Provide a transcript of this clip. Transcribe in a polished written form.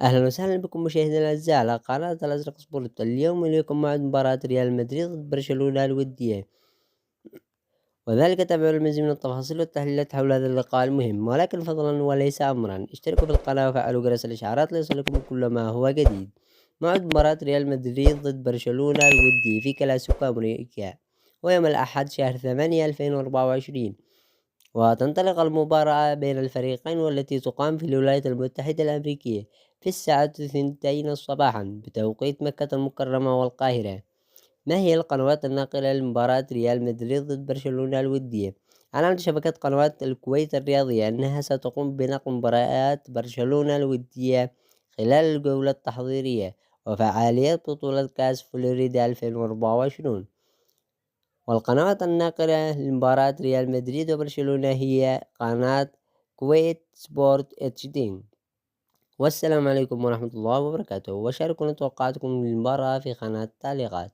أهلا وسهلا بكم مشاهدينا الأعزاء على قناة الأزرق سبورت. اليوم إليكم موعد مباراة ريال مدريد ضد برشلونة الودية، وذلك تبع المزيد من التفاصيل والتحليلات حول هذا اللقاء المهم. ولكن فضلا وليس أمرا، اشتركوا في القناة وفعلوا جرس الإشعارات ليصلكم كل ما هو جديد. موعد مباراة ريال مدريد ضد برشلونة الودية في كلاسيكو أمريكا، ويوم الأحد شهر 8 2024. وتنطلق المباراة بين الفريقين والتي تقام في الولايات المتحدة الأمريكية في الساعة 2 صباحا بتوقيت مكة المكرمة والقاهرة. ما هي القنوات الناقلة لمباراة ريال مدريد ضد برشلونة الودية؟ أعلنت شبكة قنوات الكويت الرياضية أنها ستقوم بنقل مباريات برشلونة الودية خلال الجولة التحضيرية وفعاليات بطولة كأس فلوريدا 2024. والقنوات الناقلة لمباراة ريال مدريد وبرشلونة هي قناة كويت سبورت اتش دي. والسلام عليكم ورحمة الله وبركاته، وشاركونا توقعاتكم للمباراة في قناة التعليقات.